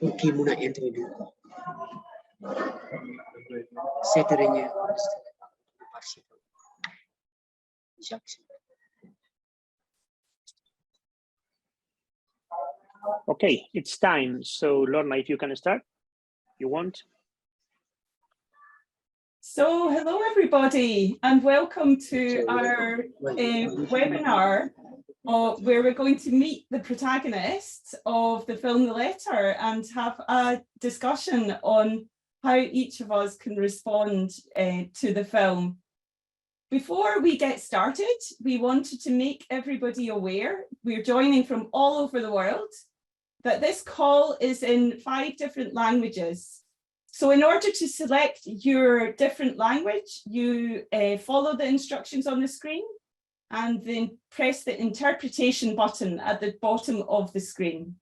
Porque muna introduco. Seterenya Okay, it's time. So Lorna, if you can start, you want? So hello everybody and welcome to our webinar where we're going to meet the protagonists of the film The Letter and have a discussion on how each of us can respond to the film. Before we get started, we wanted to make everybody aware, we're joining from all over the world, that this call is in 5 different languages. So in order to select your different language, you follow the instructions on the screen and then press the interpretation button at the bottom of the screen.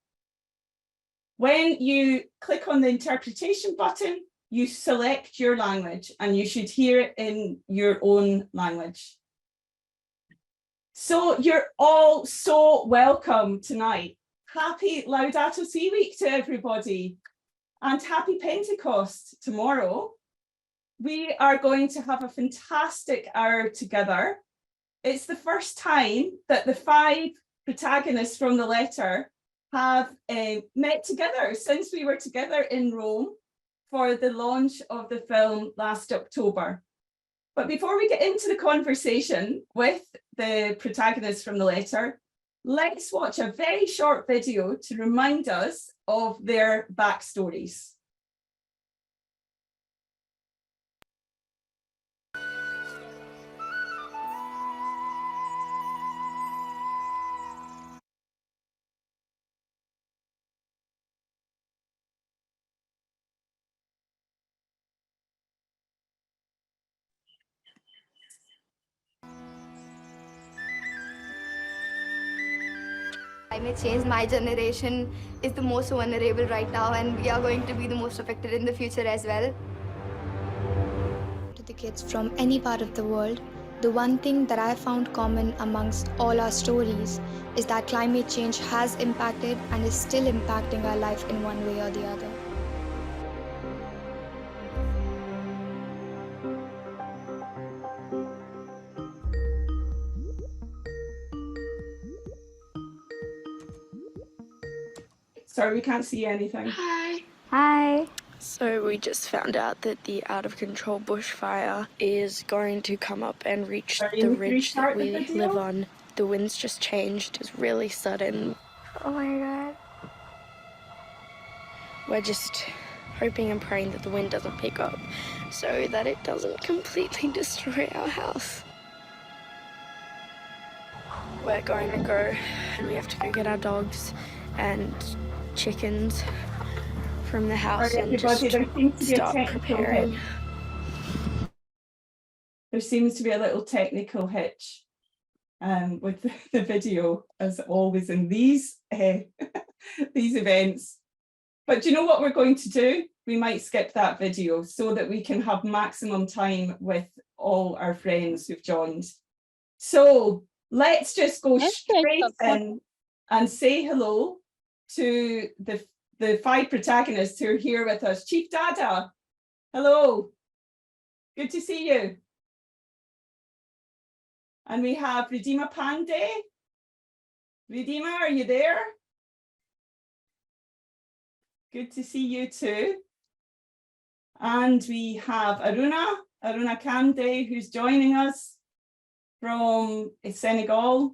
When you click on the interpretation button, you select your language and you should hear it in your own language. So you're all so welcome tonight. Happy Laudato Si week to everybody. And happy Pentecost tomorrow. We are going to have a fantastic hour together. It's the first time that the 5 protagonists from The Letter have met together since we were together in Rome for the launch of the film last October. But before we get into the conversation with the protagonists from The Letter, let's watch a very short video to remind us of their backstories. Climate change, my generation is the most vulnerable right now, and we are going to be the most affected in the future as well. To the kids from any part of the world, the one thing that I found common amongst all our stories is that climate change has impacted and is still impacting our life in one way or the other. Sorry, we can't see anything. Hi. Hi. So we just found out that the out-of-control bushfire is going to come up and reach the ridge that we live on. The wind's just changed. It's really sudden. Oh my God. We're just hoping and praying that the wind doesn't pick up so that it doesn't completely destroy our house. We're going to go and we have to go get our dogs and chickens from the house and just start preparing. There seems to be a little technical hitch with the video, as always in these these events. But do you know what we're going to do? We might skip that video so that we can have maximum time with all our friends who've joined. So let's just go straight in and say hello to the 5 protagonists who are here with us. Chief Dada, hello, good to see you. And we have Ridima Pandey. Ridima, are you there? Good to see you too. And we have Aruna Kande, who's joining us from Senegal.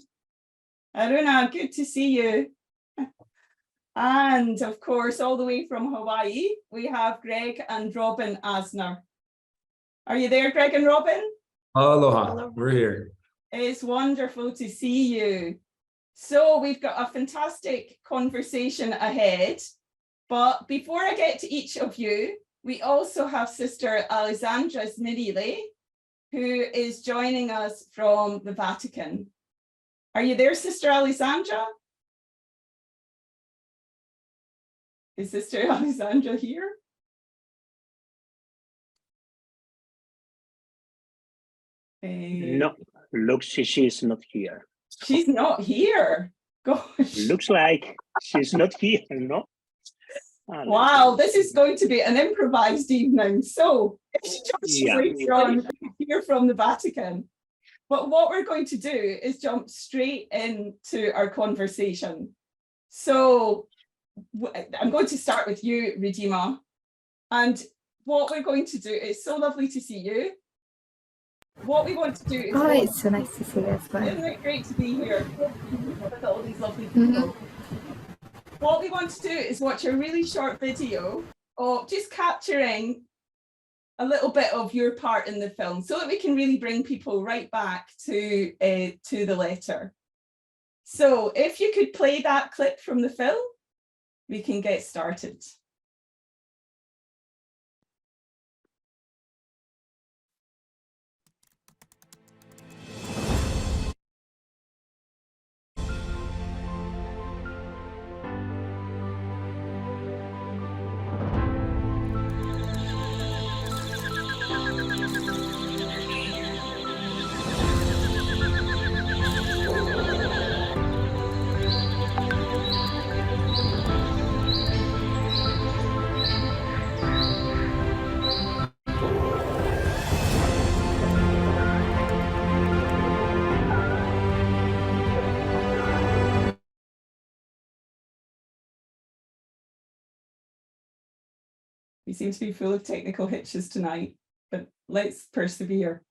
Aruna, good to see you. And of course, all the way from Hawaii, we have Greg and Robin Asner. Are you there, Greg and Robin? Aloha, we're here. It's wonderful to see you. So we've got a fantastic conversation ahead. But before I get to each of you, we also have Sister Alessandra Smirile, who is joining us from the Vatican. Are you there, Sister Alessandra? Is Sister Alessandra here? No, looks she's not here. She's not here. Gosh. Looks like she's not here, no? Wow, this is going to be an improvised evening. So if you just later on, you can hear from the Vatican. But what we're going to do is jump straight into our conversation. So I'm going to start with you, Redeema. And what we're going to do, it's so lovely to see you. What we want to do is... Oh, it's so nice to see you as well. Isn't it great to be here with all these lovely people? What we want to do is watch a really short video of just capturing a little bit of your part in the film so that we can really bring people right back to the letter. So if you could play that clip from the film, we can get started. We seem to be full of technical hitches tonight, but let's persevere.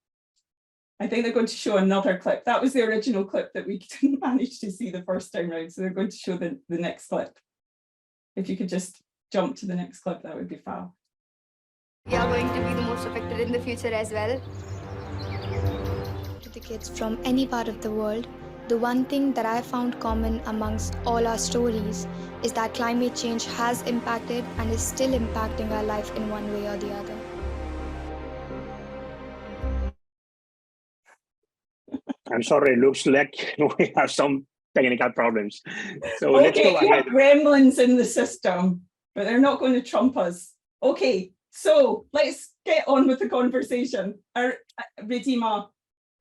I think they're going to show another clip. That was the original clip that we didn't manage to see the first time round, so they're going to show the next clip. If you could just jump to the next clip, that would be fab. We are going to be the most affected in the future as well. To the kids from any part of the world, the one thing that I found common amongst all our stories is that climate change has impacted and is still impacting our life in one way or the other. I'm sorry, it looks like we have some technical problems. So let's go we have ahead. gremlins in the system, but they're not going to trump us. Okay, so let's get on with the conversation. Redeema,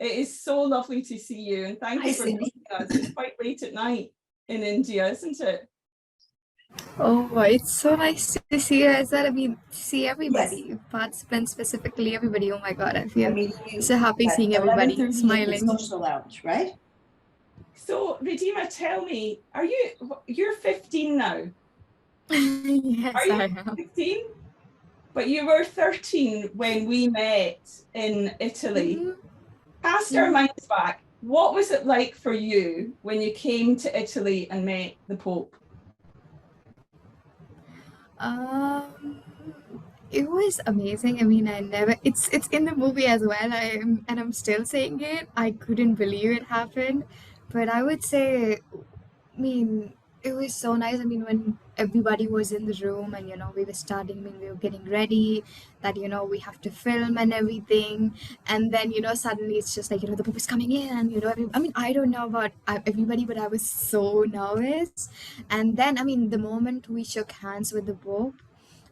it is so lovely to see you, and thank you for joining us. It's quite late at night in India, isn't it? Oh, it's so nice to see you as well. I mean, see everybody, participants specifically, everybody. Oh my God, I feel so happy seeing everybody smiling. Social lounge, right? So, Redeema, tell me, you're 15 now? Yes, Are you I am. 15? But you were 13 when we met in Italy. Cast our minds back. What was it like for you when you came to Italy and met the Pope? It was amazing. I mean, it's in the movie as well. I'm still saying it. I couldn't believe it happened. But I would say, I mean, it was so nice. I mean, when everybody was in the room and, we were starting, I mean, we were getting ready that, we have to film and everything. And then, suddenly it's just like, the Pope is coming in and, I mean, I don't know about everybody, but I was so nervous. And then, I mean, the moment we shook hands with the Pope,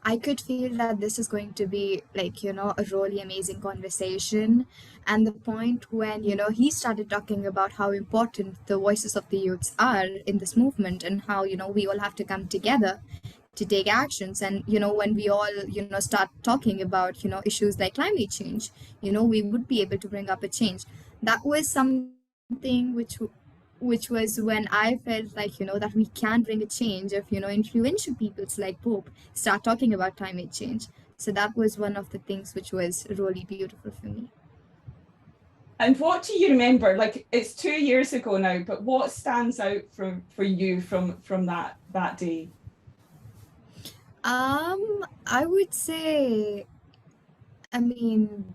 I could feel that this is going to be like, a really amazing conversation. And the point when, he started talking about how important the voices of the youths are in this movement and how, we all have to come together to take actions. And, when we all, start talking about, issues like climate change, we would be able to bring up a change. That was something which was when I felt like, that we can bring a change if, influential peoples like Pope start talking about climate change. So that was one of the things which was really beautiful for me. And what do you remember? Like, it's 2 years ago now, but what stands out for you from that day? I would say, I mean,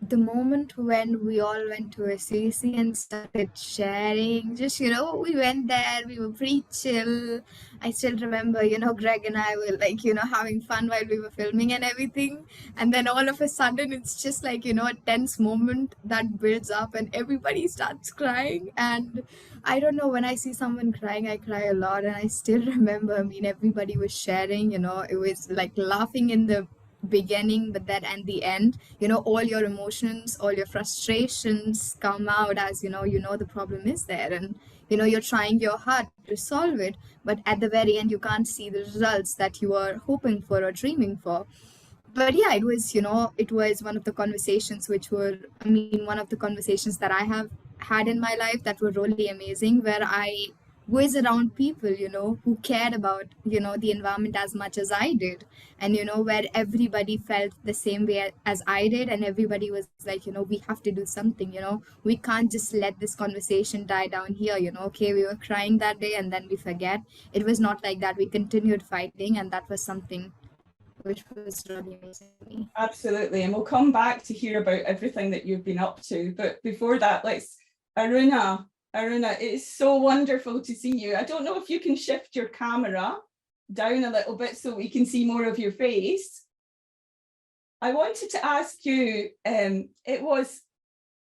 the moment when we all went to Assisi and started sharing, just, we went there, we were pretty chill. I still remember, Greg and I were like, having fun while we were filming and everything. And then all of a sudden, it's just like, a tense moment that builds up and everybody starts crying. And I don't know, when I see someone crying, I cry a lot. And I still remember, I mean, everybody was sharing, it was like laughing in the beginning, but then at the end, you know, all your emotions, all your frustrations come out as, you know the problem is there, and you know you're trying your hard to solve it, but at the very end you can't see the results that you are hoping for or dreaming for. But yeah, it was, you know, it was one of the conversations which were, I mean, one of the conversations that I have had in my life that were really amazing, where I was around people, you know, who cared about, you know, the environment as much as I did. And, you know, where everybody felt the same way as I did. And everybody was like, you know, we have to do something, you know, we can't just let this conversation die down here, you know, okay, we were crying that day and then we forget. It was not like that. We continued fighting, and that was something which was really amazing to me. Absolutely, and we'll come back to hear about everything that you've been up to. But before that, let's, Aruna, it is so wonderful to see you. I don't know if you can shift your camera down a little bit so we can see more of your face. I wanted to ask you,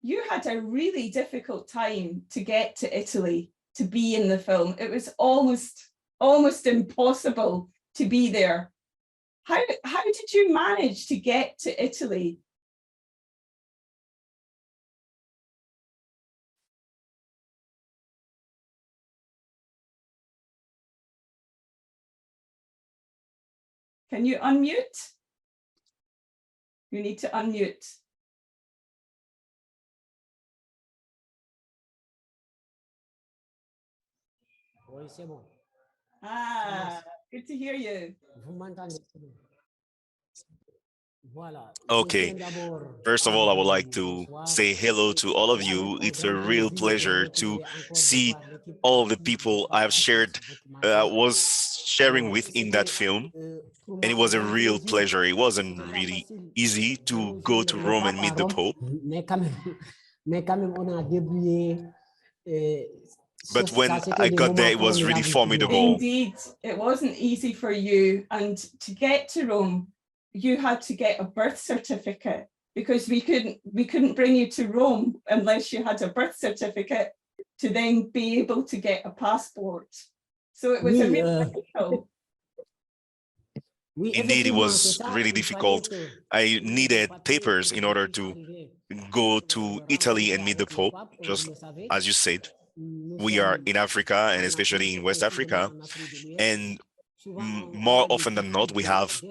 you had a really difficult time to get to Italy to be in the film. It was almost impossible to be there. How did you manage to get to Italy? Can you unmute? You need to unmute. Oui, c'est bon. Ah, good to hear you. Vous m'entendez? Voilà. Okay. First of all, I would like to say hello to all of you. It's a real pleasure to see all of the people I've was sharing with in that film. And it was a real pleasure. It wasn't really easy to go to Rome and meet the Pope. But when I got there, it was really formidable. Indeed, it wasn't easy for you. And to get to Rome, you had to get a birth certificate, because we couldn't bring you to Rome unless you had a birth certificate to then be able to get a passport. So it was a real difficult. Indeed, it was really difficult. I needed papers in order to go to Italy and meet the Pope, just as you said. We are in Africa, and especially in West Africa, and more often than not, we have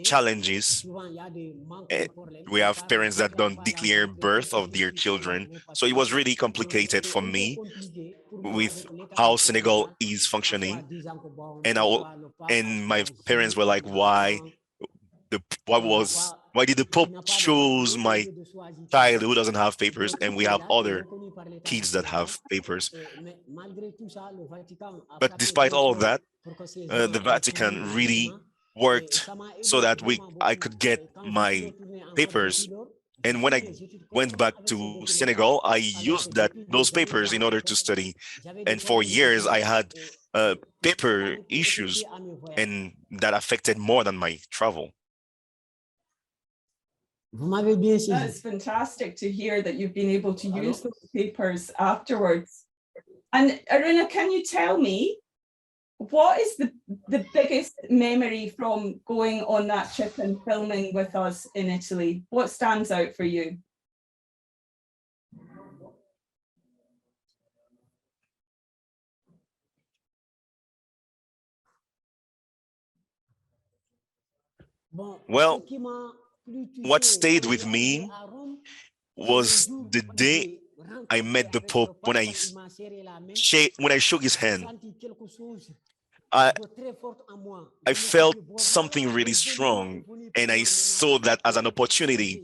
challenges. We have parents that don't declare birth of their children. So it was really complicated for me with how Senegal is functioning. And my parents were like, why did the Pope choose my child who doesn't have papers, and we have other kids that have papers? But despite all of that, the Vatican really worked so that I could get my papers. And when I went back to Senegal, I used those papers in order to study. And for years, I had paper issues, and that affected more than my travel. That's fantastic to hear that you've been able to use those papers afterwards. And Aruna, can you tell me, what is the biggest memory from going on that trip and filming with us in Italy? What stands out for you? Well, what stayed with me was the day I met the Pope. When I shook his hand, I felt something really strong, and I saw that as an opportunity,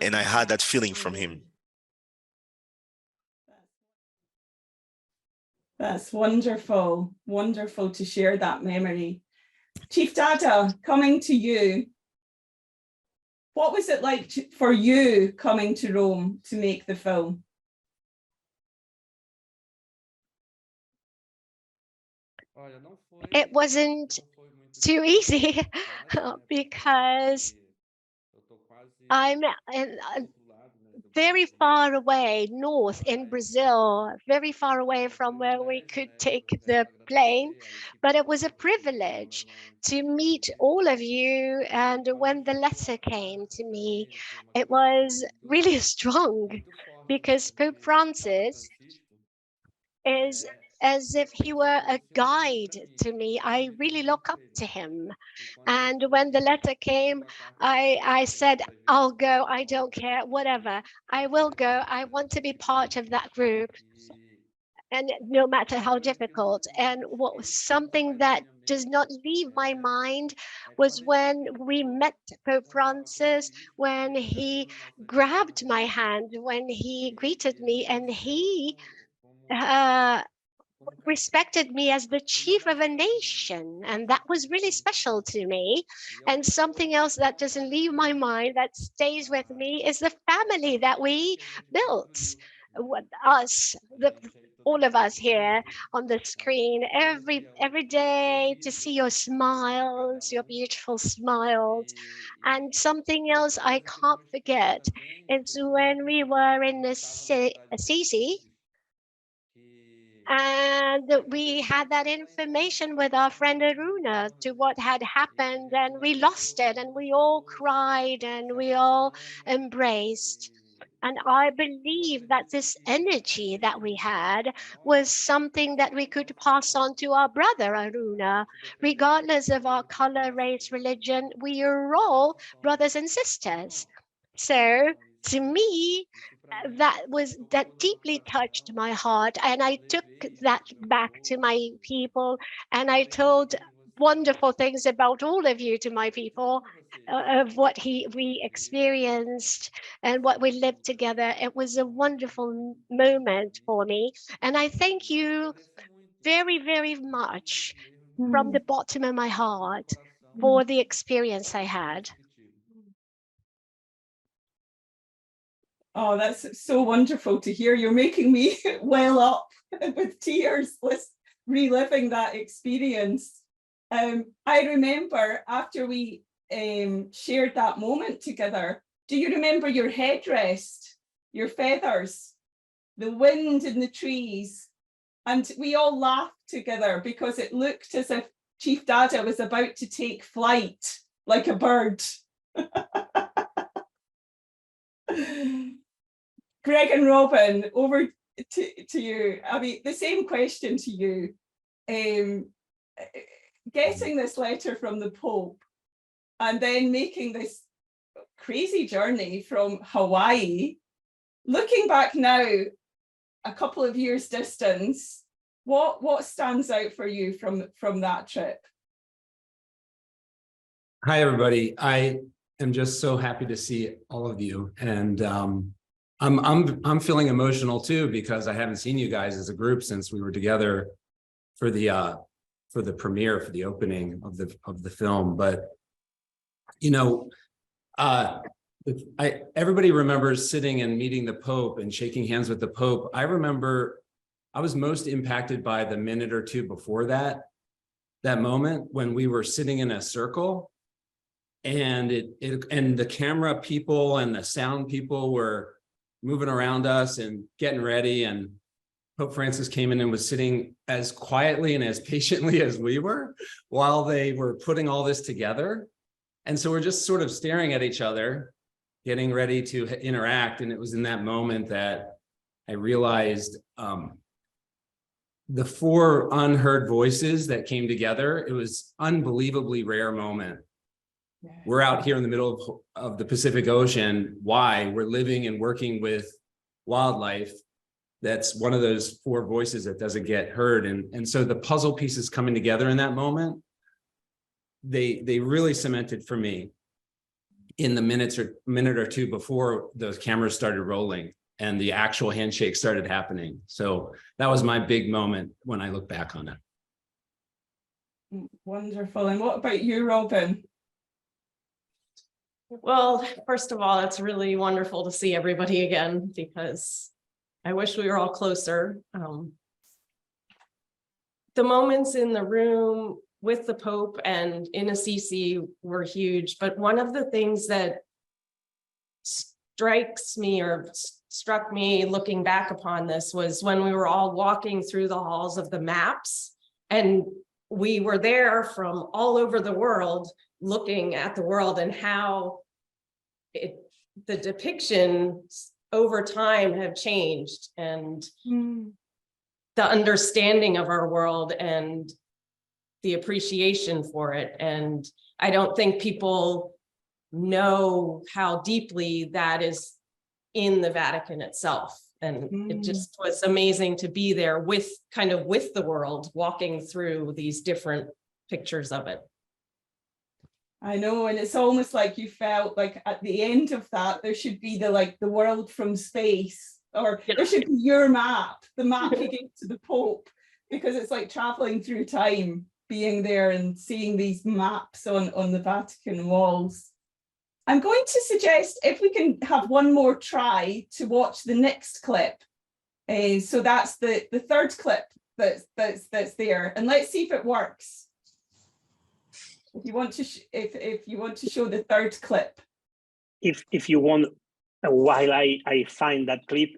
and I had that feeling from him. That's wonderful, wonderful to share that memory. Chief Dada, coming to you, what was it like for you coming to Rome to make the film? It wasn't too easy because I'm very far away north in Brazil, very far away from where we could take the plane. But it was a privilege to meet all of you. And when the letter came to me, it was really strong, because Pope Francis is as if he were a guide to me. I really look up to him. And when the letter came, I said, I'll go, I don't care, whatever. I will go. I want to be part of that group. And no matter how difficult. And what was something that does not leave my mind was when we met Pope Francis, when he grabbed my hand, when he greeted me, and he respected me as the chief of a nation. And that was really special to me. And something else that doesn't leave my mind, that stays with me, is the family that we built. Us, all of us here on the screen, every day, to see your smiles, your beautiful smiles. And something else I can't forget is when we were in Assisi, and we had that information with our friend Aruna to what had happened, and we lost it, and we all cried and we all embraced. And I believe that this energy that we had was something that we could pass on to our brother Aruna. Regardless of our color, race, religion, we are all brothers and sisters. So to me, that deeply touched my heart, and I took that back to my people, and I told wonderful things about all of you to my people, of what we experienced and what we lived together. It was a wonderful moment for me, and I thank you very, very much from the bottom of my heart for the experience I had. Oh, that's so wonderful to hear. You're making me well up with tears, reliving that experience. I remember after we shared that moment together, do you remember your headrest, your feathers, the wind in the trees? And we all laughed together because it looked as if Chief Dada was about to take flight like a bird. Greg and Robin, over to you. I mean, the same question to you. Getting this letter from the Pope and then making this crazy journey from Hawaii, looking back now, a couple of years distance, what stands out for you from that trip? Hi, everybody. I am just so happy to see all of you. And I'm feeling emotional too, because I haven't seen you guys as a group since we were together for the premiere, for the opening of the film. But you know, everybody remembers sitting and meeting the Pope and shaking hands with the Pope. I remember I was most impacted by the minute or two before that moment when we were sitting in a circle, and and the camera people and the sound people were moving around us and getting ready, and Pope Francis came in and was sitting as quietly and as patiently as we were while they were putting all this together. And so we're just sort of staring at each other, getting ready to interact. And it was in that moment that I realized the four unheard voices that came together. It was unbelievably rare moment. We're out here in the middle of the Pacific Ocean. Why? We're living and working with wildlife. That's one of those four voices that doesn't get heard. And so the puzzle pieces coming together in that moment, they really cemented for me in the minute or two before those cameras started rolling and the actual handshake started happening. So that was my big moment when I look back on it. Wonderful. And what about you, Robin? Well, first of all, it's really wonderful to see everybody again, because I wish we were all closer. The moments in the room with the Pope and in Assisi were huge, but one of the things that strikes me or struck me looking back upon this was when we were all walking through the halls of the maps, and we were there from all over the world looking at the world, and how the depictions over time have changed, and the understanding of our world and the appreciation for it. And I don't think people know how deeply that is in the Vatican itself. And it just was amazing to be there with the world, walking through these different pictures of it. I know, and it's almost like you felt like at the end of that, there should be the world from space, or there should be your map, the map you gave to the Pope, because it's like traveling through time, being there and seeing these maps on the Vatican walls. I'm going to suggest if we can have one more try to watch the next clip. So that's the third clip that's there, and let's see if it works. If you want to, if you want to show the third clip. If you want, while I find that clip,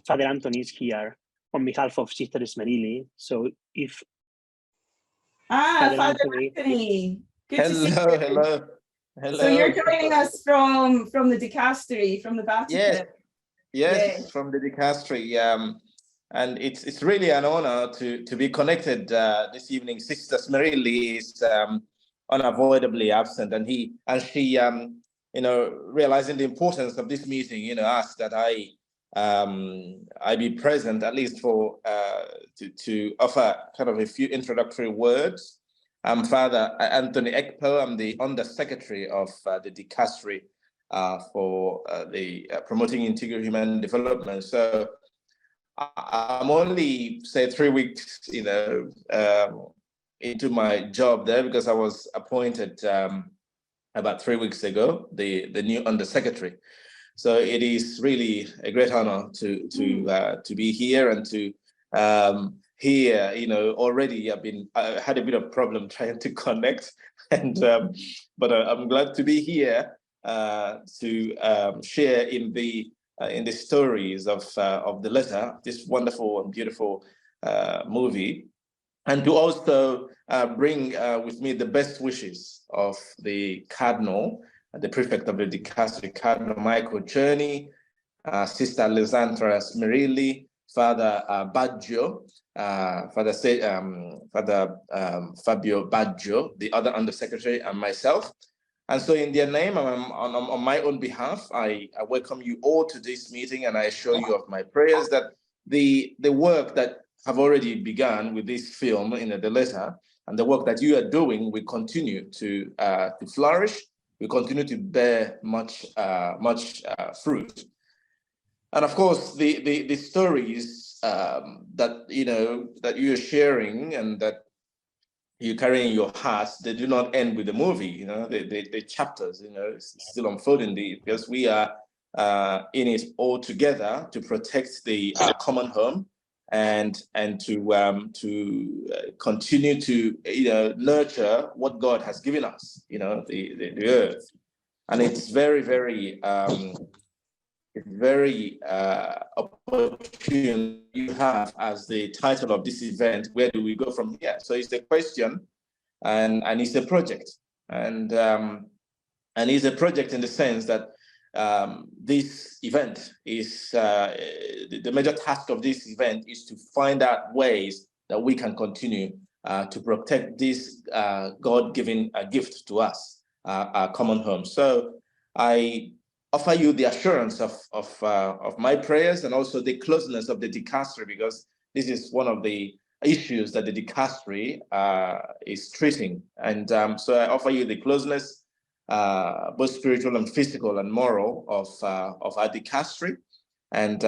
Father Anthony is here on behalf of Sister Smerilli. So if Father Anthony, good to see you. Hello. So you're joining us from the dicastery, from the Vatican. Yes, from the dicastery. And it's really an honor to be connected this evening. Sister Smerilli is unavoidably absent, and she realizing the importance of this meeting, asked that I be present, at least for to offer kind of a few introductory words. I'm Father Anthony Ekpo. I'm the Undersecretary of the dicastery for the promoting integral human development. So I'm only, say, 3 weeks, into my job there, because I was appointed about 3 weeks ago, the new Undersecretary. So it is really a great honor to be here and to here. Already I had a bit of problem trying to connect, and but I'm glad to be here to share in the stories of the letter, this wonderful and beautiful movie, and to also bring with me the best wishes of the Cardinal, the prefect of the dicastery, Cardinal Michael Czerny, Sister Lisandra Smerilli, Father Baggio, Father Fabio Baggio, the other Undersecretary, and myself. And so in their name, on my own behalf, I welcome you all to this meeting, and I assure you of my prayers that the work that have already begun with this film in the letter, and the work that you are doing will continue to flourish, will continue to bear much fruit. And of course, the stories that you are sharing and that you carry in your hearts, they do not end with the movie. The chapters, it's still unfolding, because we are in it all together to protect the common home, and to continue to nurture what God has given us, the earth. And it's very, very opportune you have as the title of this event. Where do we go from here? So it's a question, and it's a project, and it's a project in the sense that this event is the major task of this event is to find out ways that we can continue to protect this God-given gift to us, our common home. So I offer you the assurance of my prayers, and also the closeness of the dicastery, because this is one of the issues that the dicastery is treating. And so I offer you the closeness, both spiritual and physical and moral, of our dicastery, and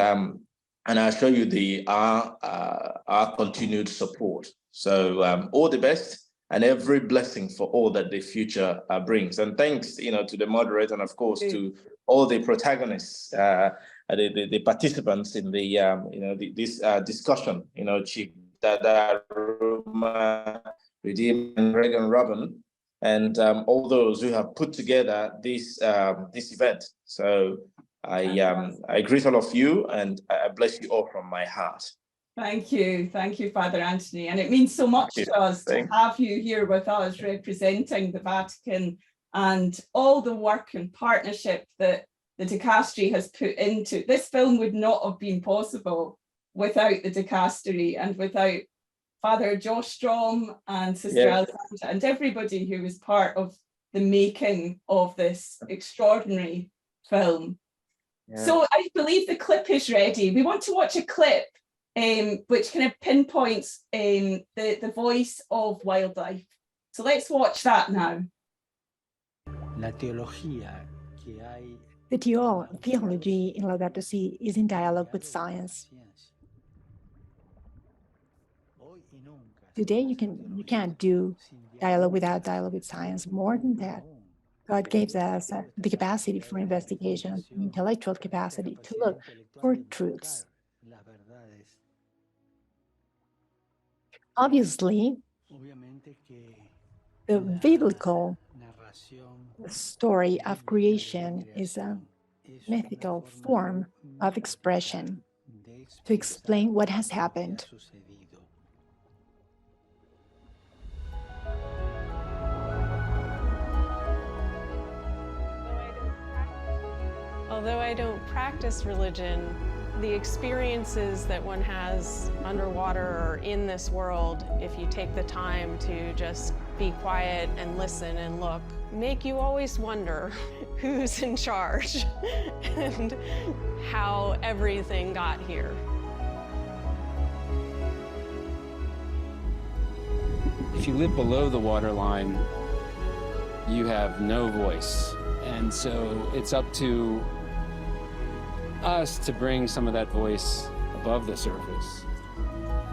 I assure you our continued support. So all the best and every blessing for all that the future brings. And thanks, to the moderator, and of course to all the protagonists, the participants in this discussion. Chief Dada, Ruma, Redeem, and Regan Robin, and all those who have put together this event. So I greet all of you, and I bless you all from my heart. Thank you, Father Anthony. And it means so much to us to have you here with us representing the Vatican and all the work and partnership that the dicastery has put into. This film would not have been possible without the dicastery and without Father Josh Strom and Sister Alessandra and everybody who was part of the making of this extraordinary film. So I believe the clip is ready. We want to watch a clip which kind of pinpoints the voice of wildlife. So let's watch that now. The theology in Laudato Si is in dialogue with science. Today, you can't do dialogue without dialogue with science. More than that, God gives us the capacity for investigation, intellectual capacity to look for truths. Obviously, the biblical story of creation is a mythical form of expression to explain what has happened. Although I don't practice religion, the experiences that one has underwater or in this world, if you take the time to just be quiet and listen and look, make you always wonder who's in charge and how everything got here. If you live below the waterline, you have no voice. And so it's up to us to bring some of that voice above the surface.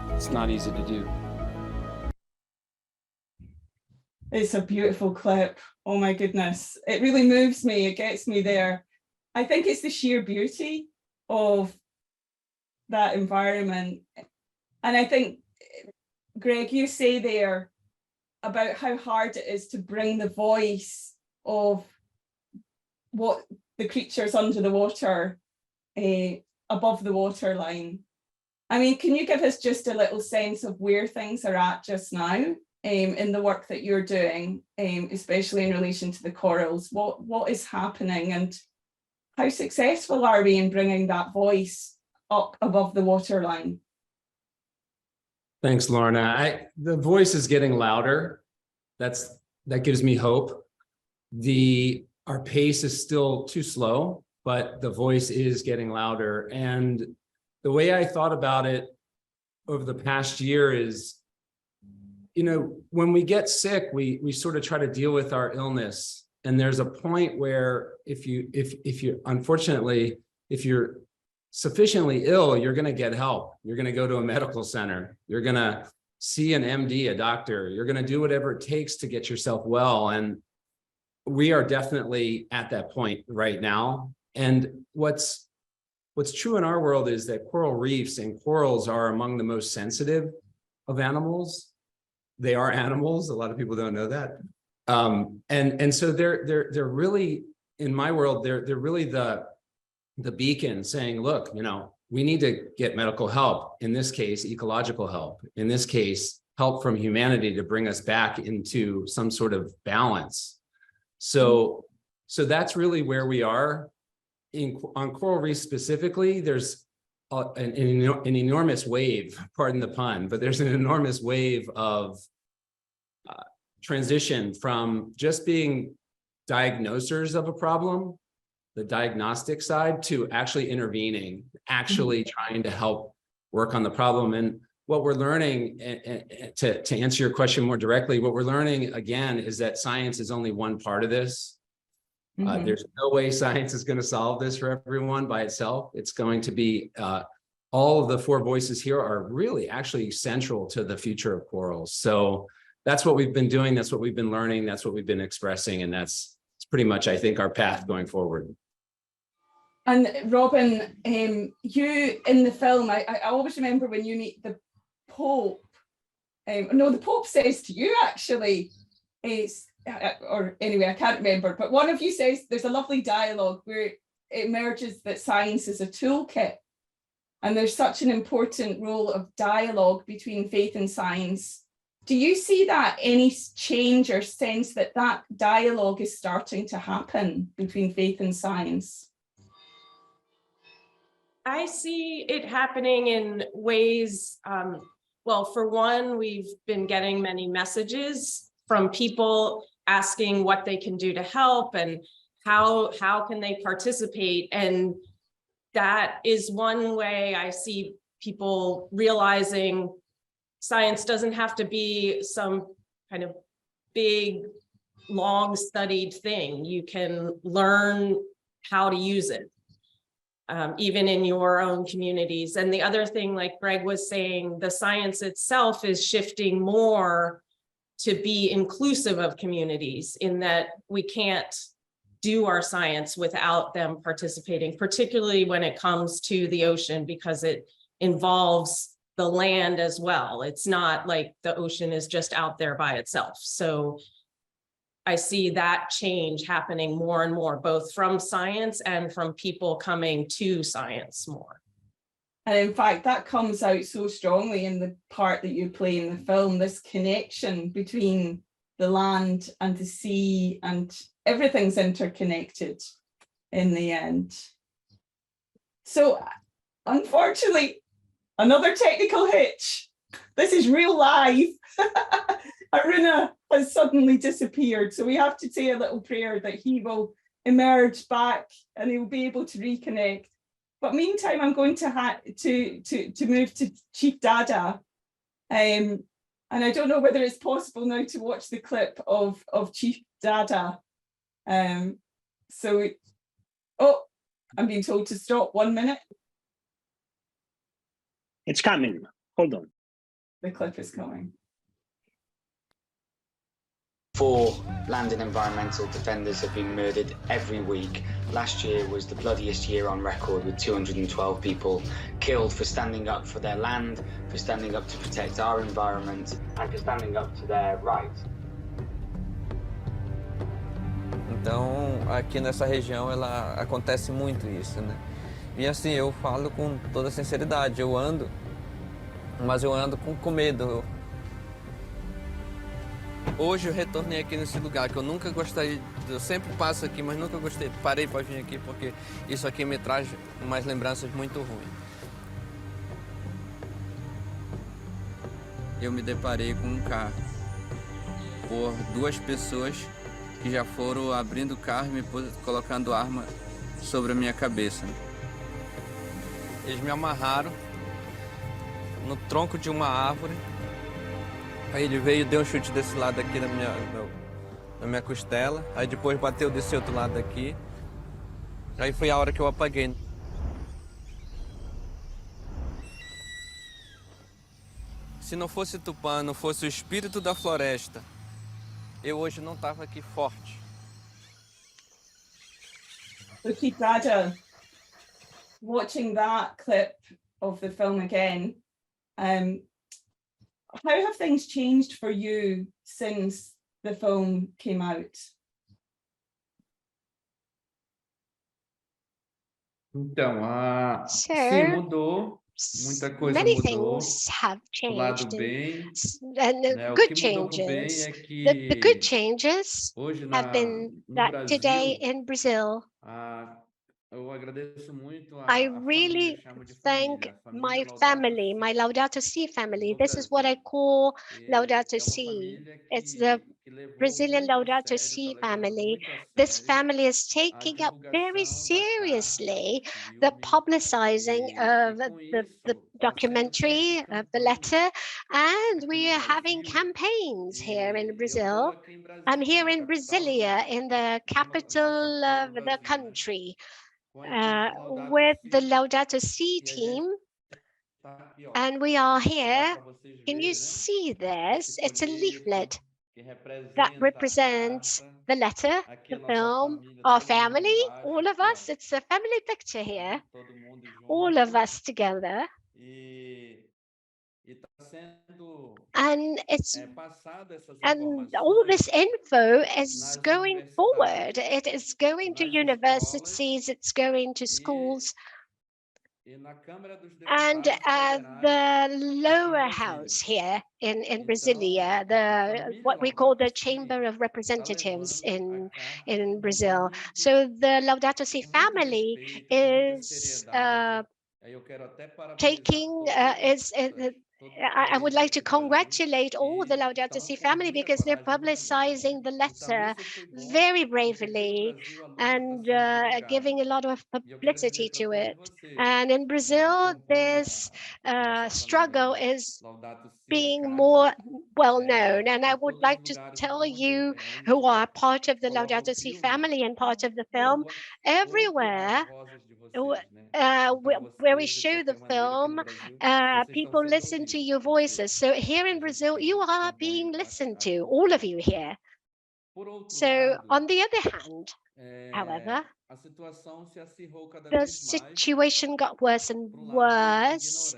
It's not easy to do. It's a beautiful clip. Oh my goodness. It really moves me. It gets me there. I think it's the sheer beauty of that environment. And I think, Greg, you say there about how hard it is to bring the voice of what the creatures under the water above the waterline. I mean, can you give us just a little sense of where things are at just now in the work that you're doing, especially in relation to the corals? What is happening and how successful are we in bringing that voice up above the waterline? Thanks, Lorna. The voice is getting louder. That gives me hope. Our pace is still too slow, but the voice is getting louder. And the way I thought about it over the past year is, when we get sick, we sort of try to deal with our illness. And there's a point where if you're sufficiently ill, you're going to get help. You're going to go to a medical center. You're going to see an MD, a doctor. You're going to do whatever it takes to get yourself well. And we are definitely at that point right now. And what's true in our world is that coral reefs and corals are among the most sensitive of animals. They are animals. A lot of people don't know that. And so they're really, in my world, they're really the beacon saying, look, we need to get medical help. In this case, ecological help. In this case, help from humanity to bring us back into some sort of balance. So that's really where we are. On coral reefs specifically, there's an enormous wave, pardon the pun, but there's an enormous wave of transition from just being diagnosers of a problem, the diagnostic side, to actually intervening, actually trying to help work on the problem. And what we're learning, to answer your question more directly, what we're learning again is that science is only one part of this. There's no way science is going to solve this for everyone by itself. It's going to be, all of the four voices here are really actually central to the future of corals. So that's what we've been doing. That's what we've been learning. That's what we've been expressing. And it's pretty much, I think, our path going forward. And Robin, you in the film, I always remember when you meet the Pope. No, the Pope says to you, actually, or anyway, I can't remember, but one of you says there's a lovely dialogue where emerges that science is a toolkit, and there's such an important role of dialogue between faith and science. Do you see that any change or sense that that dialogue is starting to happen between faith and science? I see it happening in ways, well, for one, we've been getting many messages from people asking what they can do to help and how can they participate. And that is one way I see people realizing science doesn't have to be some kind of big, long studied thing. You can learn how to use it, even in your own communities. And the other thing, like Greg was saying, the science itself is shifting more to be inclusive of communities, in that we can't do our science without them participating, particularly when it comes to the ocean, because it involves the land as well. It's not like the ocean is just out there by itself. So I see that change happening more and more, both from science and from people coming to science more. And in fact, that comes out so strongly in the part that you play in the film, this connection between the land and the sea, and everything's interconnected in the end. So unfortunately, another technical hitch. This is real live. Aruna has suddenly disappeared. So we have to say a little prayer that he will emerge back and he will be able to reconnect. But meantime, I'm going to move to Chief Dada. And I don't know whether it's possible now to watch the clip of Chief Dada. Oh, I'm being told to stop 1 minute. It's coming. Hold on. The clip is coming. 4 land and environmental defenders have been murdered every week. Last year was the bloodiest year on record, with 212 people killed for standing up for their land, for standing up to protect our environment, and for standing up to their rights. Então, aqui nessa região, ela acontece muito isso, né? E assim, eu falo com toda sinceridade, eu ando, mas eu ando com medo. Hoje eu retornei aqui nesse lugar que eu nunca gostei, eu sempre passo aqui, mas nunca gostei, parei para vir aqui porque isso aqui me traz umas lembranças muito ruins. Eu me deparei com um carro por 2 pessoas que já foram abrindo o carro e me colocando arma sobre a minha cabeça. Eles me amarraram no tronco de uma árvore. Aí ele veio e deu um chute desse lado aqui na minha costela. Aí depois bateu desse outro lado aqui. Aí foi a hora que eu apaguei. Se não fosse Tupã, não fosse o espírito da floresta, eu hoje não estava aqui forte. So Chief Dada, watching that clip of the film again, how have things changed for you since the film came out? Então, So, sim, mudou. Muita coisa many mudou. things have Do lado changed, bem, and né? O good que mudou pro bem changes. é The good que changes hoje have been no that today Brasil, in Brazil, eu agradeço muito I a família, really eu chamo de thank família, a my família Laudato family, Si my Laudato Si family. no This is what I Brasil. call Laudato É uma Si. família It's the que levou Brazilian muito a Laudato sério, Si tá levando family. muito a This sério family is a taking up very divulgação da carta seriously do the filme publicizing of com the isso está sendo documentary, feito of the campanhas letter, and aqui we no are having Brasil. campaigns here in Eu Brazil. aqui em I'm Brasília, here na in capital Brasilia, in the na capital capital of do the Brasil, né? country, Com a equipe Laudato with the Si, Laudato Si e a gente team, tá aqui, ó. and we are Dá here. para vocês Can you verem, né? see this? Esse It's a folheto leaflet que that representa a represents carta. the letter, Aqui the a nossa film, família, our todo mundo family, embaixo, all of aqui, ó. us. It's a family picture here, Todo mundo all of junto. us together. E And all this info is going forward. It is going to universities, it's going to schools. And the lower house here in Brasilia, what we call the Chamber of Representatives in Brazil. So the Laudato Si family is I would like to congratulate all the Laudato Si family because they're publicizing the letter very bravely and giving a lot of publicity to it. And in Brazil, this struggle is being more well known. And I would like to tell you who are part of the Laudato Si family and part of the film, everywhere where we show the film, people listen to your voices. So here in Brazil, you are being listened to, all of you here. So on the other hand, however, the situation got worse and worse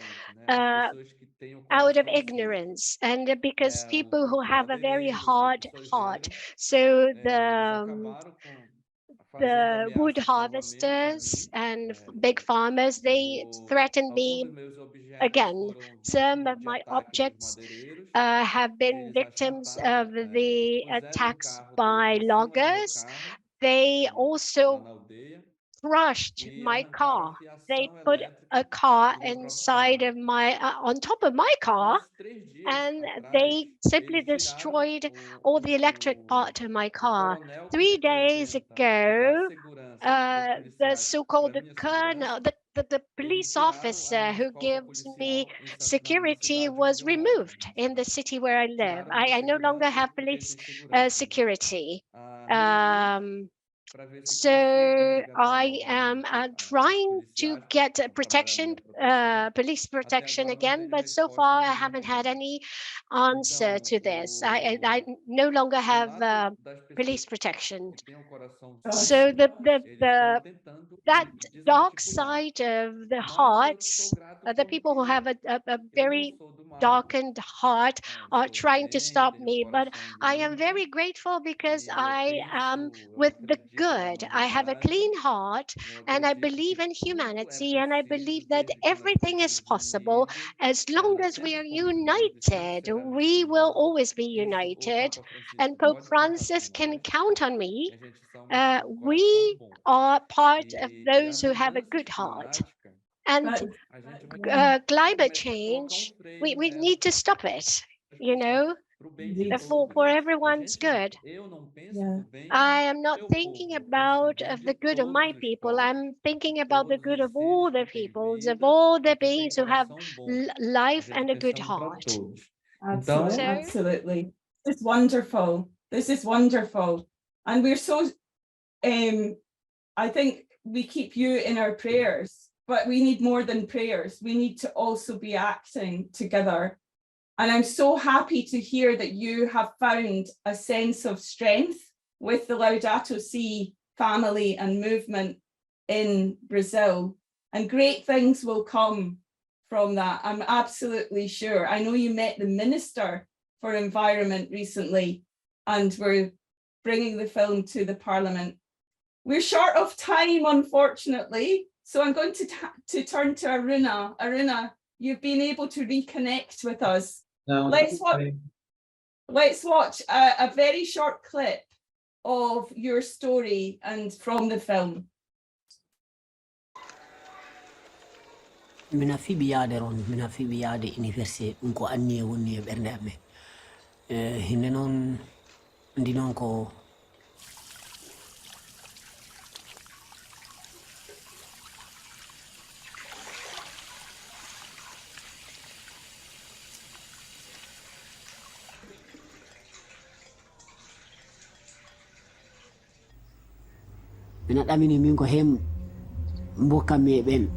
out of ignorance and because people who have a very hard heart. So the wood harvesters and big farmers, they threaten me again. Some of my objects have been victims of the attacks by loggers. They also crushed my car. They put a car inside of my, on top of my car, and they simply destroyed all the electric part of my car. 3 days ago, the so-called colonel, the police officer who gives me security was removed in the city where I live. I no longer have police security. So I am trying to get protection, police protection again, but so far I haven't had any answer to this. I no longer have police protection. So that dark side of the hearts, the people who have a very darkened heart are trying to stop me, but I am very grateful because I am with the good. I have a clean heart and I believe in humanity and I believe that everything is possible as long as we are united. We will always be united, and Pope Francis can count on me. We are part of those who have a good heart. And climate change, we need to stop it, you know, for everyone's good. I am not thinking about the good of my people. I'm thinking about the good of all the peoples, of all the beings who have life and a good heart. Absolutely, absolutely. This is wonderful. This is wonderful. And we're so, I think we keep you in our prayers, but we need more than prayers. We need to also be acting together. And I'm so happy to hear that you have found a sense of strength with the Laudato Si family and movement in Brazil. And great things will come from that, I'm absolutely sure. I know you met the Minister for Environment recently, and we're bringing the film to the Parliament. We're short of time, unfortunately, so I'm going to turn to Aruna. Aruna, you've been able to reconnect with us. Let's watch a very short clip of your story and from the film. Mina fi biyade ron, mina fi biyade université unko anniye wonni e ɓernde amen. Hinde noon ndi noon ko mina ɗamini min ko hem mbokkami e ɓen.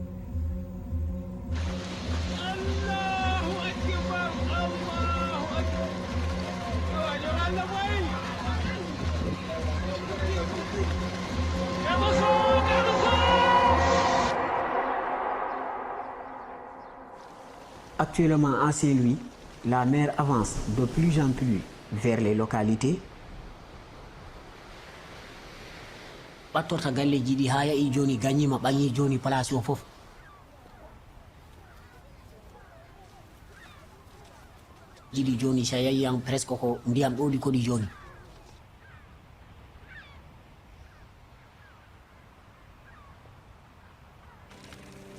Actuellement, à Saint-Louis, la mer avance de plus en plus vers les localités. Ɓattorta galleji ɗi ha yahi joni gagnima ɓangi joni place o fof. Jiɗi joni sa yahi han presque ko ndiyam ɗoɗi koɗi joni.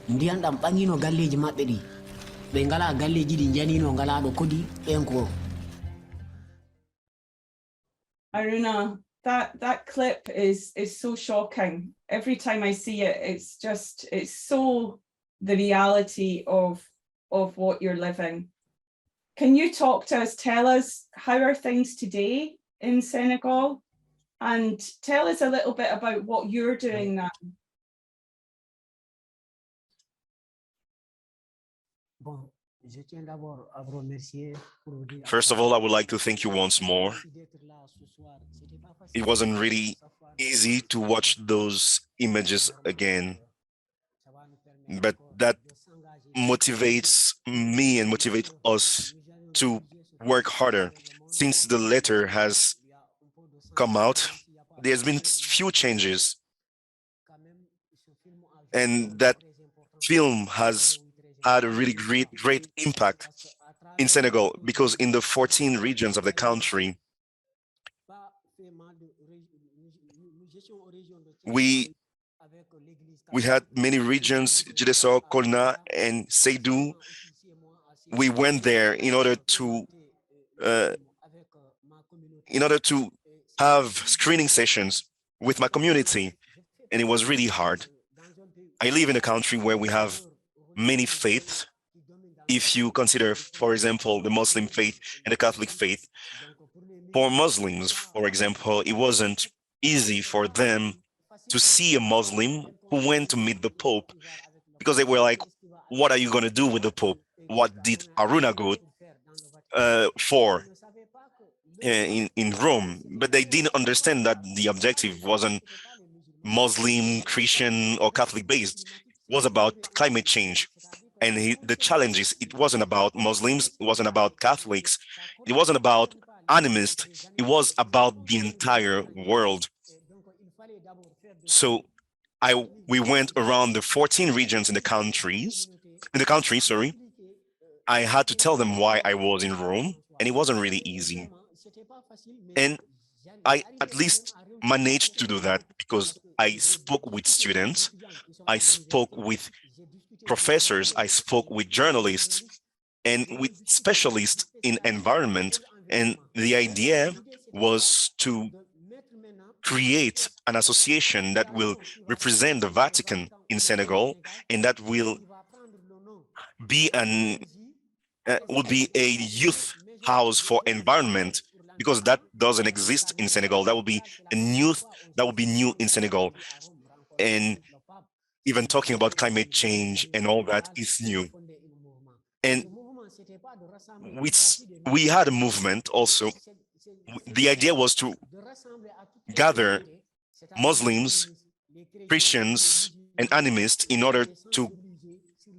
Ndiyam ɗam ɓangino galleji maɓɓe ɗi. Ɓe ngala galleji ɗi janino ngalaɗo koɗi ɓen ko. Aruna, that clip is so shocking. Every time I see it, it's so the reality of what you're living. Can you talk to us? Tell us, how are things today in Senegal? And tell us a little bit about what you're doing now. First of all, I would like to thank you once more. It wasn't really easy to watch those images again, but that motivates me and motivates us to work harder. Since the letter has come out, there's been few changes, and that film has had a really great impact in Senegal, because in the 14 regions of the country, we had many regions, Jideso, Kolna, and Seydou. We went there in order to have screening sessions with my community, and it was really hard. I live in a country where we have many faiths. If you consider, for example, the Muslim faith and the Catholic faith, for Muslims, for example, it wasn't easy for them to see a Muslim who went to meet the Pope, because they were like, what are you going to do with the Pope? What did Aruna go for in Rome? But they didn't understand that the objective wasn't Muslim, Christian, or Catholic based. It was about climate change. And the challenges, it wasn't about Muslims, it wasn't about Catholics, it wasn't about animists, it was about the entire world. So we went around the 14 regions in the country, sorry. I had to tell them why I was in Rome, and it wasn't really easy. And I at least managed to do that because I spoke with students, I spoke with professors, I spoke with journalists, and with specialists in environment. And the idea was to create an association that will represent the Vatican in Senegal, and that will be would be a youth house for environment, because that doesn't exist in Senegal. That would be new in Senegal. And even talking about climate change and all that is new. And we had a movement also. The idea was to gather Muslims, Christians, and animists in order to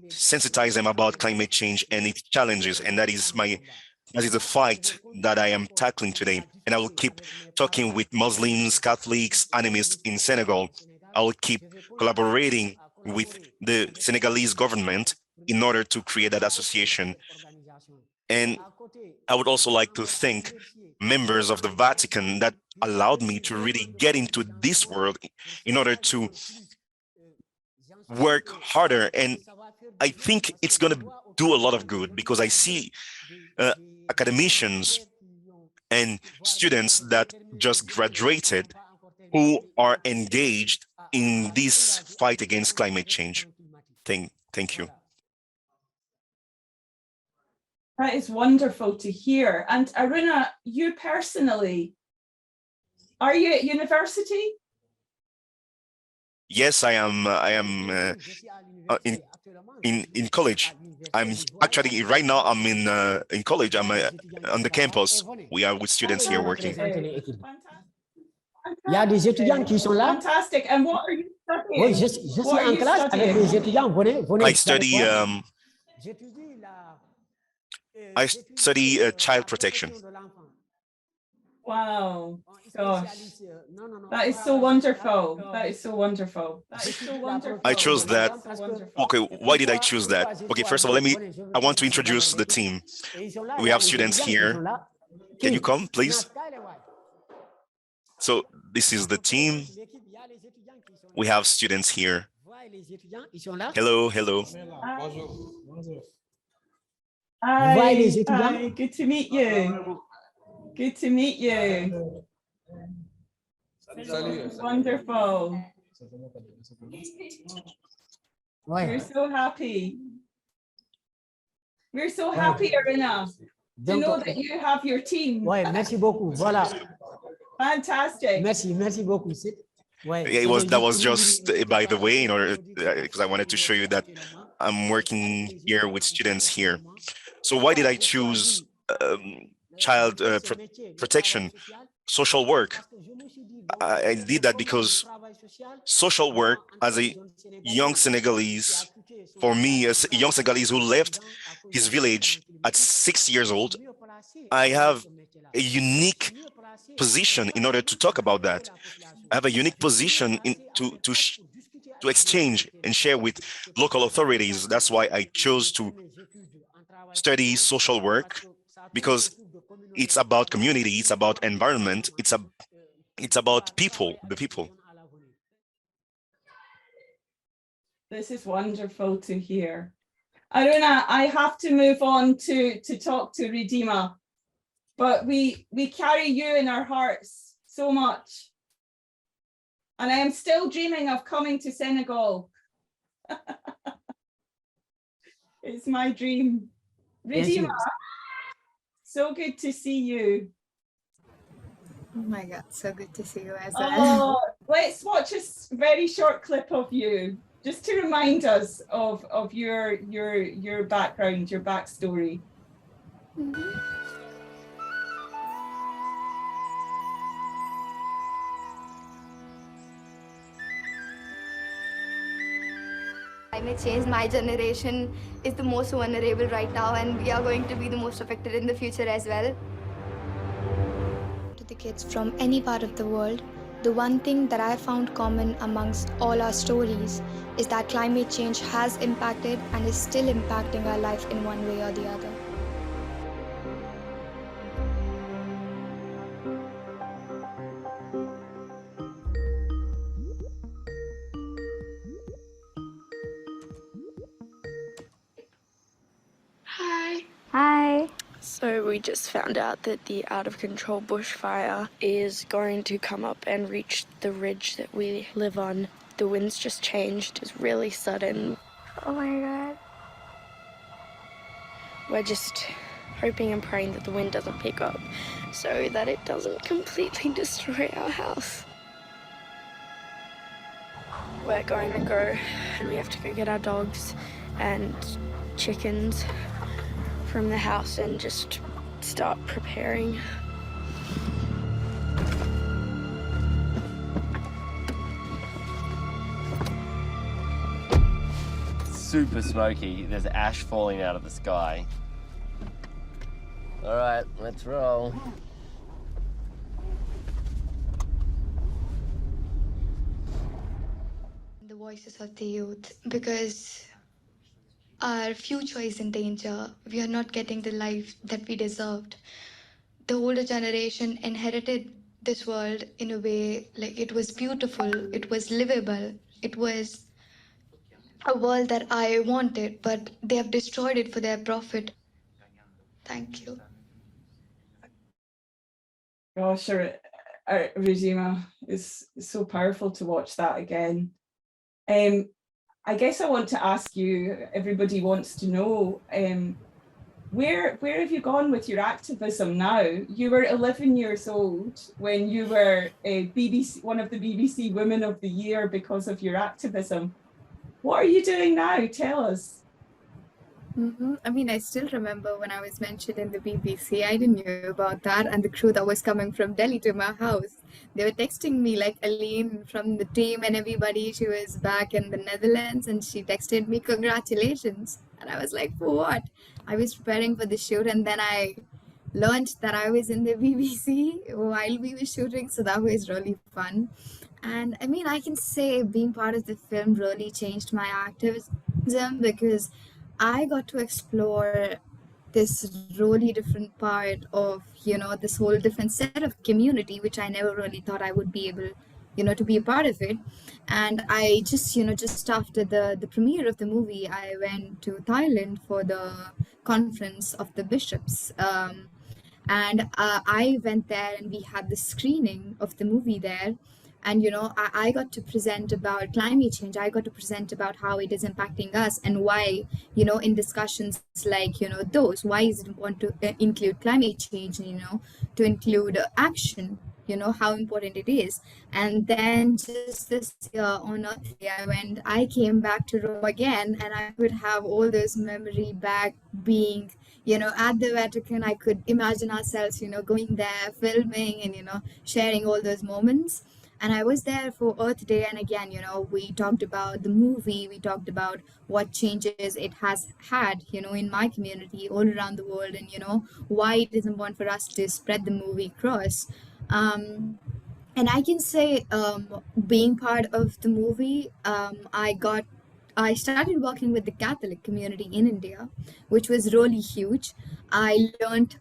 sensitize them about climate change and its challenges. And that is a fight that I am tackling today. And I will keep talking with Muslims, Catholics, animists in Senegal. I will keep collaborating with the Senegalese government in order to create that association. And I would also like to thank members of the Vatican that allowed me to really get into this world in order to work harder. And I think it's going to do a lot of good, because I see academicians and students that just graduated who are engaged in this fight against climate change. Thank you. That is wonderful to hear. And Aruna, you personally, are you at university? Yes, I am in college. I'm actually right now I'm in college. I'm on the campus. We are with students here working. Il y a des étudiants qui sont là. Fantastic. And what are you studying? Oui, je suis en classe avec les étudiants. Venez. I study I study child protection. Wow, gosh, that is so wonderful. That is so wonderful. That is so wonderful. I chose that. Okay, why did I choose that? Okay, first of all, I want to introduce the team. We have students here. Can you come, please? So this is the team. We have students here. Hello, hello. Hi, good to meet you. Good to meet you. Wonderful. We're so happy. We're so happy, Arina, to know that you have your team. Merci beaucoup. Voilà. Fantastic. Merci beaucoup. That was just by the way, in order because I wanted to show you that I'm working here with students here. So why did I choose child protection, social work? I did that because social work, as a young Senegalese, for me, as a young Senegalese who left his village at 6 years old, I have a unique position in order to talk about that. I have a unique position to exchange and share with local authorities. That's why I chose to study social work, because it's about community, it's about environment, it's about people, the people. This is wonderful to hear. Aruna, I have to move on to talk to Ridima, but we carry you in our hearts so much. And I am still dreaming of coming to Senegal. It's my dream. Ridima, so good to see you. Oh my God, so good to see you as well. well. Let's watch a very short clip of you, just to remind us of your background, your backstory. Climate change, my generation is the most vulnerable right now, and we are going to be the most affected in the future as well. To the kids from any part of the world, the one thing that I found common amongst all our stories is that climate change has impacted and is still impacting our life in one way or the other. Hi. Hi. So we just found out that the out-of-control bushfire is going to come up and reach the ridge that we live on. The winds just changed. It's really sudden. Oh my God. We're just hoping and praying that the wind doesn't pick up so that it doesn't completely destroy our house. We're going to go and we have to go get our dogs and chickens from the house and just start preparing. Super smoky. There's ash falling out of the sky. All right, let's roll. The voices of the youth, because our future is in danger. We are not getting the life that we deserved. The older generation inherited this world in a way, like it was beautiful, it was livable, it was a world that I wanted, but they have destroyed it for their profit. Thank you. Gosh, Ridima, it's so powerful to watch that again. I guess I want to ask you, everybody wants to know, where have you gone with your activism now? You were 11 years old when you were one of the BBC Women of the Year because of your activism. What are you doing now? Tell us. I mean, I still remember when I was mentioned in the BBC, I didn't know about that. And the crew that was coming from Delhi to my house, they were texting me, like Aline from the team and everybody. She was back in the Netherlands and she texted me, congratulations. And I was like, for what? I was preparing for the shoot and then I learned that I was in the BBC while we were shooting. So that was really fun. And I mean, I can say being part of the film really changed my activism because I got to explore this really different part of, this whole different set of community, which I never really thought I would be able, to be a part of it. And I just, just after the premiere of the movie, I went to Thailand for the conference of the bishops. And I went there and we had the screening of the movie there. And I got to present about climate change. I got to present about how it is impacting us and why, in discussions like those, why is it important to include climate change and to include action, how important it is. And then just this year on Earth Day, I came back to Rome again, and I could have all those memory back being at the Vatican. I could imagine ourselves, going there, filming and, sharing all those moments. And I was there for Earth Day. And again, we talked about the movie, we talked about what changes it has had, in my community all around the world and, why it is important for us to spread the movie across. And I can say, being part of the movie, I started working with the Catholic community in India, which was really huge. I learned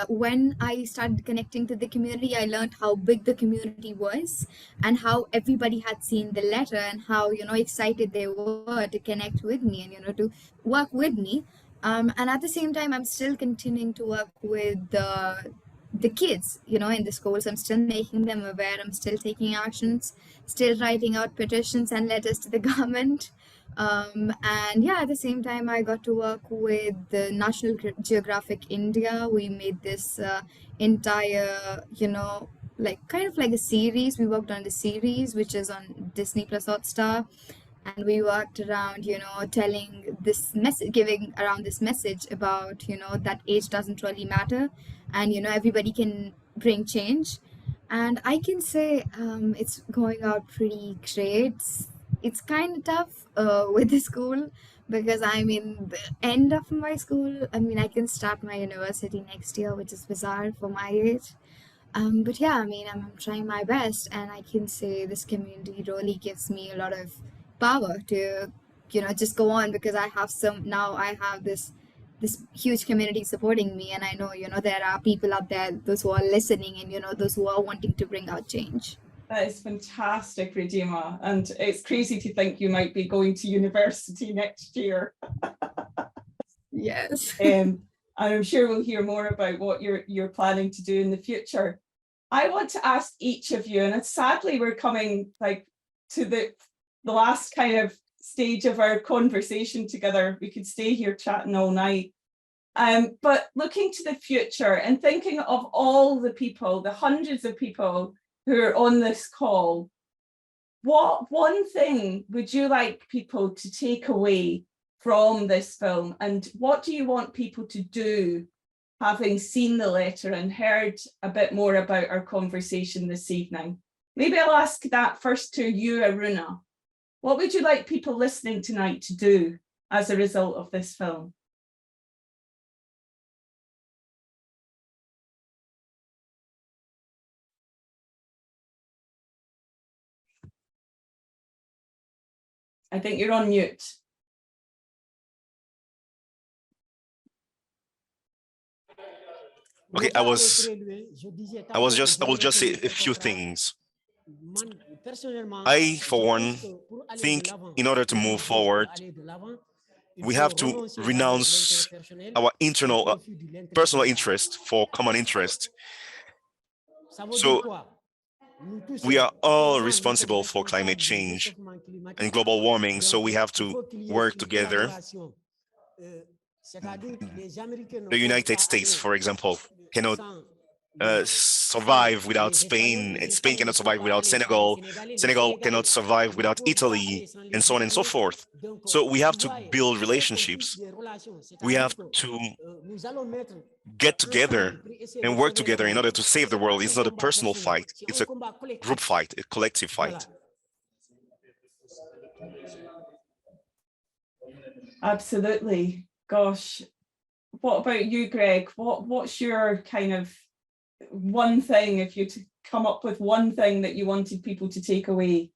when I started connecting to the community, I learned how big the community was and how everybody had seen the letter and how, excited they were to connect with me and, to work with me. And at the same time, I'm still continuing to work with the kids, in the schools. I'm still making them aware. I'm still taking actions, still writing out petitions and letters to the government. And yeah, at the same time, I got to work with the National Geographic India. We made this entire, like kind of like a series. We worked on the series, which is on Disney Plus Hotstar. And we worked around, telling this message, giving around this message about, that age doesn't really matter. And, everybody can bring change. And I can say it's going out pretty great. It's kind of tough with the school because I'm in the end of my school. I mean, I can start my university next year, which is bizarre for my age. But yeah, I mean, I'm trying my best, and I can say this community really gives me a lot of power to, just go on because I have this huge community supporting me, and I know, there are people out there, those who are listening and, those who are wanting to bring out change. That is fantastic, Regina. And it's crazy to think you might be going to university next year. Yes. And I'm sure we'll hear more about what you're planning to do in the future. I want to ask each of you, and sadly we're coming like to the last kind of stage of our conversation together. We could stay here chatting all night. But looking to the future and thinking of all the people, the hundreds of people who are on this call, what one thing would you like people to take away from this film? And what do you want people to do, having seen the letter and heard a bit more about our conversation this evening? Maybe I'll ask that first to you, Aruna. What would you like people listening tonight to do as a result of this film? I think you're on mute. Okay, I will just say a few things. I, for one, think in order to move forward, we have to renounce our internal personal interest for common interest. So we are all responsible for climate change and global warming, so we have to work together. The United States, for example, cannot survive without Spain, and Spain cannot survive without Senegal, Senegal cannot survive without Italy, and so on and so forth. So we have to build relationships. We have to get together and work together in order to save the world. It's not a personal fight, it's a group fight, a collective fight. Absolutely. Gosh, what about you, Greg? What's your kind of one thing, if you come up with one thing that you wanted people to take away?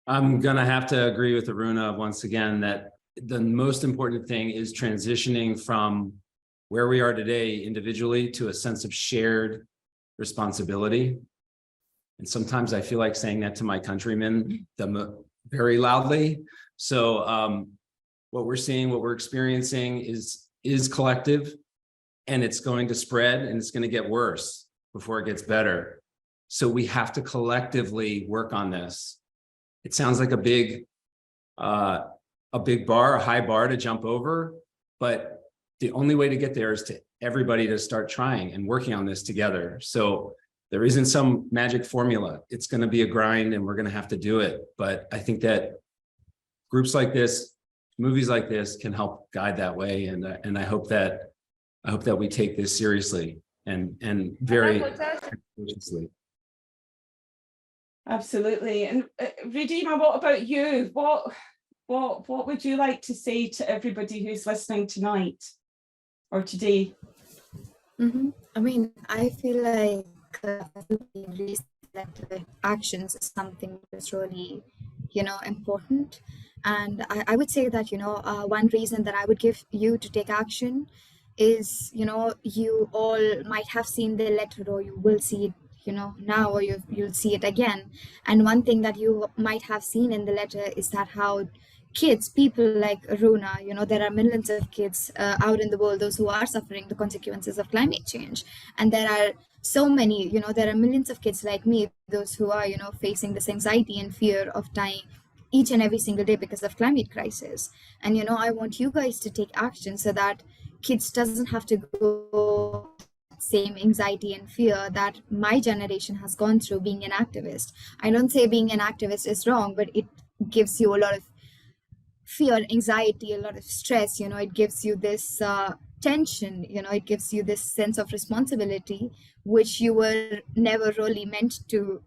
I'm gonna have to agree with Aruna once again that the most important thing is transitioning from where we are today individually to a sense of shared responsibility. And sometimes I feel like saying that to my countrymen very loudly. So what we're seeing, what we're experiencing is collective, and it's going to spread and it's going to get worse before it gets better. So we have to collectively work on this. It sounds like a big bar, a high bar to jump over, but the only way to get there is to everybody to start trying and working on this together. So there isn't some magic formula. It's going to be a grind and we're going to have to do it. But I think that groups like this, movies like this can help guide that way. And I hope that we take this seriously and very seriously. Absolutely. And Redeemer, what about you? What would you like to say to everybody who's listening tonight or today? I mean, I feel like actions is something that's really, important. And I would say that, one reason that I would give you to take action is, you all might have seen the letter, or you will see it, now, or you'll see it again. And one thing that you might have seen in the letter is that how people like Aruna, there are millions of kids out in the world, those who are suffering the consequences of climate change. And there are so many, there are millions of kids like me, those who are, facing this anxiety and fear of dying each and every single day because of climate crisis. And, I want you guys to take action so that kids doesn't have to go same anxiety and fear that my generation has gone through being an activist. I don't say being an activist is wrong, but it gives you a lot of fear, anxiety, a lot of stress. It gives you this tension, it gives you this sense of responsibility, which you were never really meant to,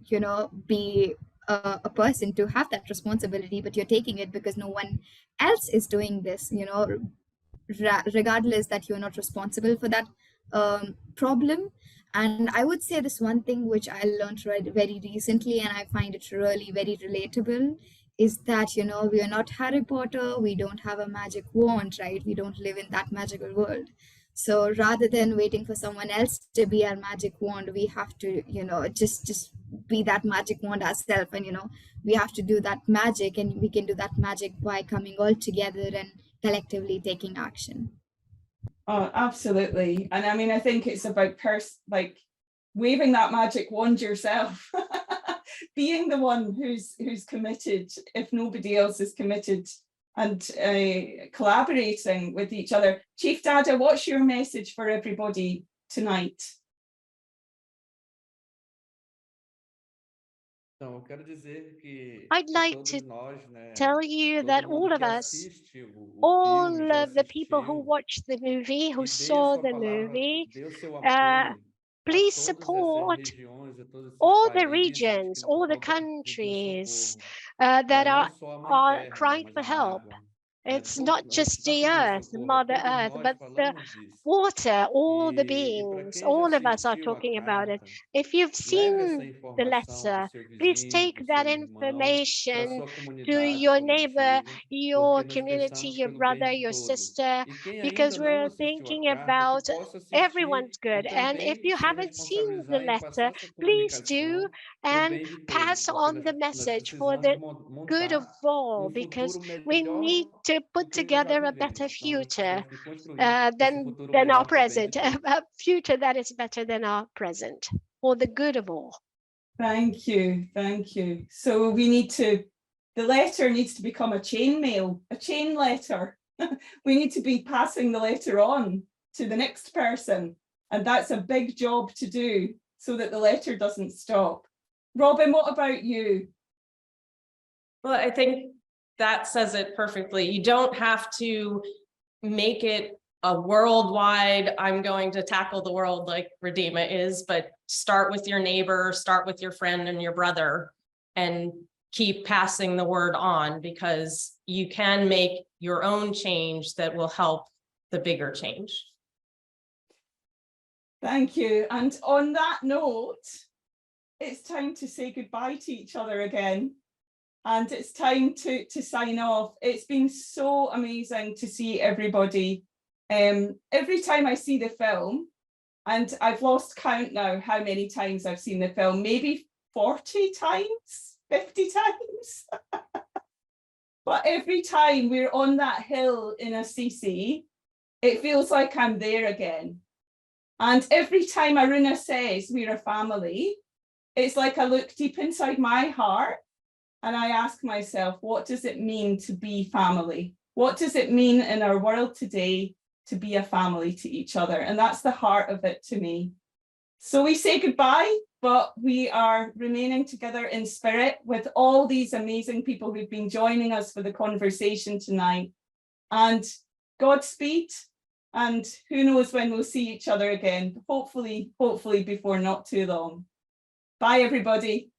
be a person to have that responsibility, but you're taking it because no one else is doing this, regardless that you're not responsible for that problem. And I would say this one thing which I learned very recently, and I find it really very relatable, is that, we are not Harry Potter, we don't have a magic wand, right? We don't live in that magical world. So rather than waiting for someone else to be our magic wand, we have to, just be that magic wand ourselves. And, we have to do that magic, and we can do that magic by coming all together and collectively taking action. Oh, absolutely. And I mean, I think it's about like waving that magic wand yourself, being the one who's committed, if nobody else is committed, and collaborating with each other. Chief Dada, what's your message for everybody tonight? I'd like to tell you that all of us, all of the people who watched the movie, who saw the movie, please support all the regions, all the countries that are crying for help. It's not just the earth, Mother Earth, but the water, all the beings, all of us are talking about it. If you've seen the letter, please take that information to your neighbor, your community, your brother, your sister, because we're thinking about everyone's good. And if you haven't seen the letter, please do, and pass on the message for the good of all, because we need to put together a better future than our present, a future that is better than our present, for the good of all. Thank you, thank you. So we need to, the letter needs to become a chain mail, a chain letter. We need to be passing the letter on to the next person And that's a big job to do so that the letter doesn't stop. Robin, what about you? Well, I think that says it perfectly. You don't have to make it a worldwide, I'm going to tackle the world like Redeema is, but start with your neighbor, start with your friend and your brother, and keep passing the word on, because you can make your own change that will help the bigger change. Thank you. And on that note, it's time to say goodbye to each other again. And it's time to sign off. It's been so amazing to see everybody. Every time I see the film, and I've lost count now how many times I've seen the film, maybe 40 times, 50 times. But every time we're on that hill in Assisi, it feels like I'm there again. And every time Aruna says we're a family, it's like I look deep inside my heart and I ask myself, what does it mean to be family? What does it mean in our world today to be a family to each other? And that's the heart of it to me. So we say goodbye, but we are remaining together in spirit with all these amazing people who've been joining us for the conversation tonight. And Godspeed, and who knows when we'll see each other again, hopefully before not too long. Bye, everybody.